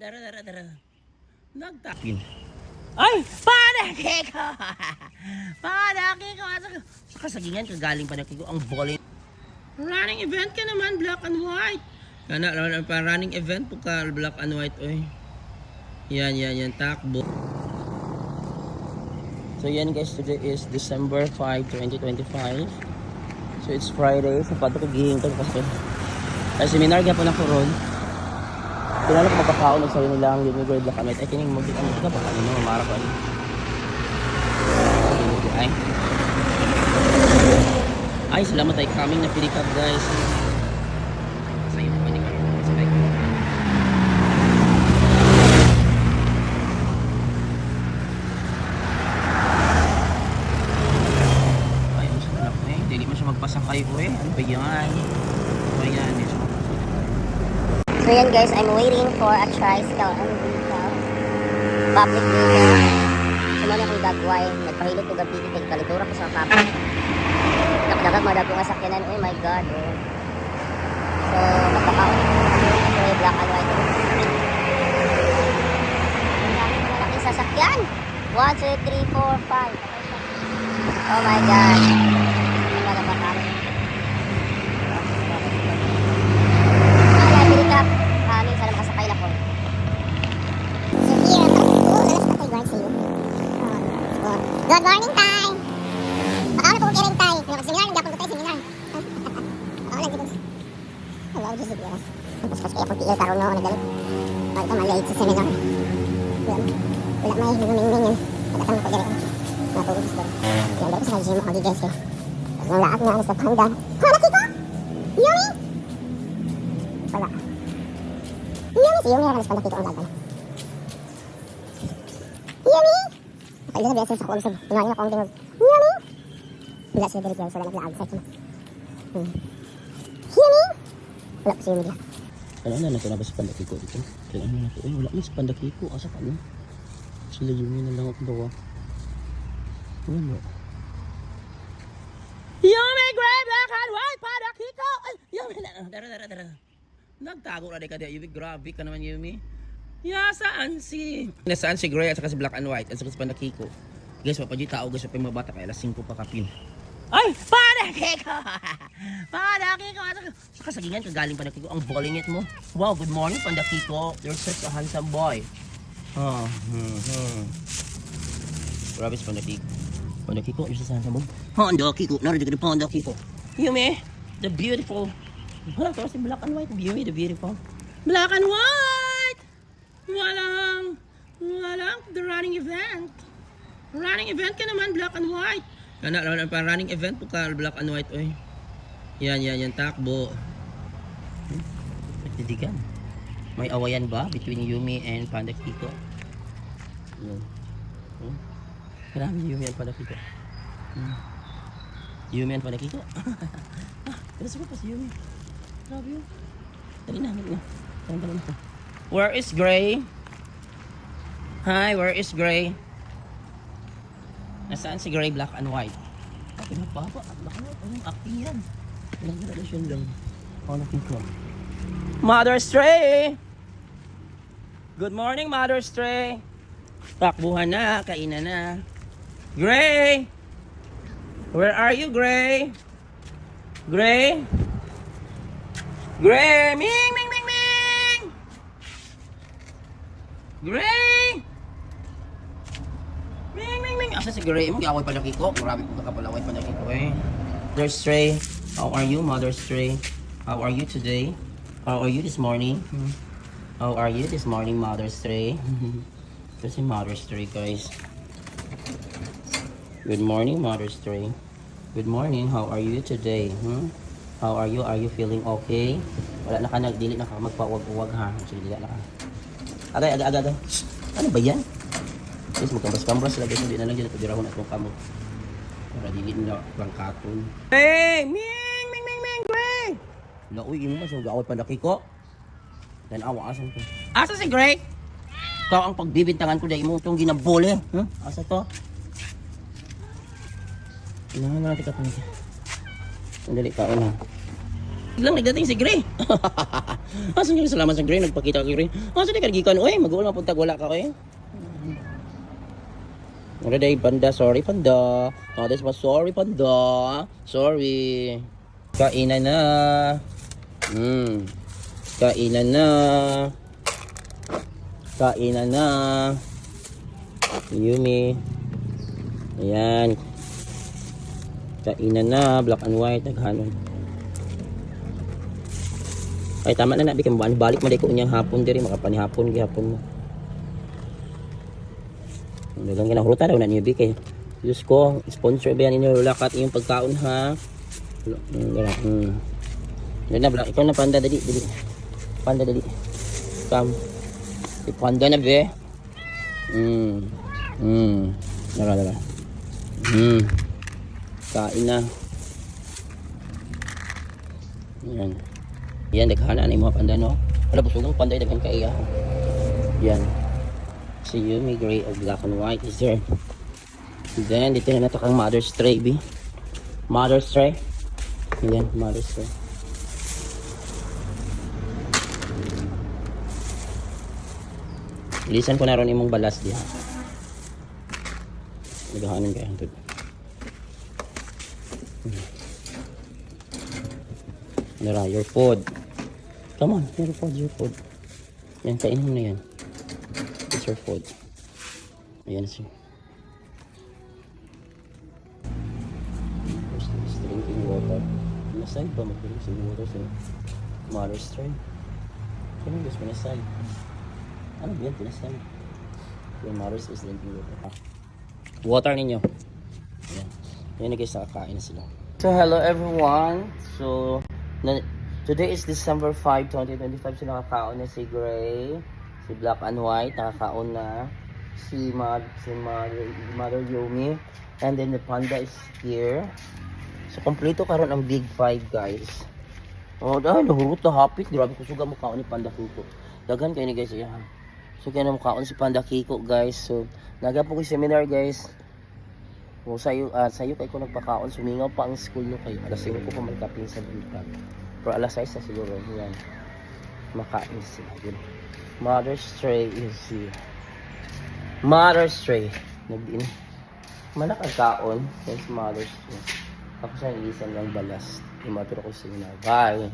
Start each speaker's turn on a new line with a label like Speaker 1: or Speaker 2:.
Speaker 1: Dara. Nagtapin. Ay! Panaki ko! Panaki ko! Sa kasagingan, kagaling panaki ko ang bowling. Running event ka naman, black and white. Kana, running event po ka, black and white. Oy. Yan, takbo. So yan guys, today is December 5, 2025. So it's Friday, sa pato ko gihingkan kasi. Ay, seminar ka po na ko ron. Tinala ko magkakaon ng sarili nilang yung grade black and white. Ay, kining mag-ano ka pa kanino, marapan. Ay, salamat ay coming na pick up guys. Sa'yo pa ni Carlo. Ay, ang sarap eh. Hindi mo siya magpasakay ko eh. Ano ba yan? So yan guys, I'm waiting for a tricycle and vehicle. Public vehicle. Sumali akong dagway. Nagpahilot ko gabi. Kalitura ko sa public. Dapat madagong nga sakyanan. Oh my god. Oh. So, magkakaon. So, black and white. Ang malaking sasakyan. 1, 2, 3, 4, 5. Oh my god. Ang malabak kami. Minsan ang kasakay na po. So here, good morning time! Baka na po kung kailan tayo. Seminar, hindi ako tayo seminar. Baka lang dito. Hello, this is Diyos. Tapos kasi kaya po tiil karoon no, nagalit. Bakit ka malate sa seminar? Wala may lumingming yan. Pagkatang ko dyan. Matulog sa dito. Yan, dito sa gym ako di guys. Tapos nang lahat nga sa panda. Hanaki ko! Yumi! Wala. Yumi! Si Yumi naman sa panda dito ang laban. Yumi! Kaya na biasa sa kuwan sa pinangin ako ang tingog. Yumi! Wala siya dali dyan, so wala naglaag sa kina. Yumi! Wala pa si Yumi dyan. Kailan na natin na ba sa pandakiko dito? Kailan na natin? Wala na sa pandakiko. Asa pa no? Sila Yumi na lang ako dawa. Wala. Yumi! Gray! Black and white! Pandakiko! Ay! Yumi na! Dara. Nagtago na ka diya. Yumi, grabe ka naman Yumi. Saan si Gray at saka si black and white at saka si Pandakiko. Guys, papadyo tao guys, pa yung mga bata kaya alas 5 pa kapin. Ay! Pandakiko! Pandakiko! Sa kasagingan, kagaling Pandakiko. Ang bowling mo. Wow, good morning Pandakiko. You're such a handsome boy. Grabe si Pandakiko. Pandakiko, you're such a handsome boy. Pandakiko, narinig ka ni Pandakiko. Yumi, the beautiful. Wala ko si black and white. Yumi, the beautiful. Black and white! Walang the running event. Running event ka naman, black and white. Kana, running event po ka, black and white. Oy. Yan, takbo. Didigan. May awayan ba between Yumi and Pandakiko? Marami Yumi and Pandakiko. Yumi and Pandakiko. Pero sabi pa si Yumi. Grabe yun. Dali na. Where is Gray? Hi, where is Gray? Nasaan si Gray, black and white? Pinapapa, black and white. Anong acting yan? Ilang relasyon lang. Ko. Mother Stray! Good morning, Mother Stray! Takbuhan na, kainan na. Gray! Where are you, Gray? Gray? Gray! Ming! Gray! Ming! Asa si Gray? Mag-away Pandakiko. Marami kong kakapalaway Pandakiko eh. Mother Stray. How are you, Mother Stray? How are you today? How are you this morning? How are you this morning, Mother Stray? Kasi Mother Stray, guys. Good morning, Mother Stray. Good morning. How are you today? How are you? Are you feeling okay? Wala na ka dili na ka magpawag-uwag ha. Sige, dili na ka. Agay. Ano ba yan? Guys, magkambas-kambas sila guys. Hindi na lang dyan napadirahon at mong kamot. Para dili nila langkaton. Hey! Ming! Gray! Uy, imo mas mag-away Pandakiko. Dan awa, asan ko? Asa si Gray? Ikaw ang pagbibintangan ko dahil mo itong ginabole. Asa to? Inahan na natin ka. Sandali ka, una. Lang nagdating si Gray. Asan yung salamat sa Gray, nagpakita kay Gray. Asan ka nagikan? Uy, mag-uul mapunta wala ka eh. Ano day, panda, sorry panda. Oh, this was sorry panda. Sorry. Kainan na. Kainan na. Kainan na. Yumi. Ayan. Kainan na, black and white, naghanon. Ay, tama na nabi, kaya balik mo ko unyang hapon diri, makapanihapon, gihapon mo. Dagang kinahuruta daw na niyo, Bik, eh. Diyos ko, sponsor ba yan inyo, lakat yung pagkaon, ha? Yan na, black, ikaw na, panda, dali. Panda, dali. Come. Panda na, be. Dala. Kain na. Yan, daghana na yung mga panda, no? Wala, busugang panda, daghan ka iya. Yan. Si Yumi, gray or black and white is there. Then, dito na natakang mother's tray, B. Mother's tray. Yan, mother's tray. Ilisan ko na ron imong balas diha. Nagahanan kaya hantod. Nara, your food. Come on, your food. Yan, kainin mo na yan. It's your food. Ayan siya. First is drinking water. Masay ba mag-drink siguro sa mother's tray? Kaya gusto mo nasay. Ano ba yan? Pinasay. Your mother's is drinking water. Water ninyo. Ayan. Ayan na guys, nakakain na sila. So hello everyone. So today is December 5, 2025. So nakakaon na si Gray, si Black and White, nakakaon na si Mother Yumi, and then the panda is here. So kompleto karon ang Big 5 guys. Oh, dahil nahurot na hapit. Grabe ko suga mo kaon ni Panda Kiko. Daghan kayo ni guys. Ayan. So kaya na mukhaon si Panda Kiko guys. So nagapo ko seminar guys. O sayo kay ko nagpakaon, sumingaw pa ang school no kayo. Alas 5 ko pa magkaping sa buntag. Pero alas 6 na siguro. Yan. Makain sila. Yun. Mother's tray is here. Mother's tray. Nagdiin. Malak ang kaon. Thanks mother's tray. Ako sa ilisan lang balas. Imaturo ko seminar. Bye.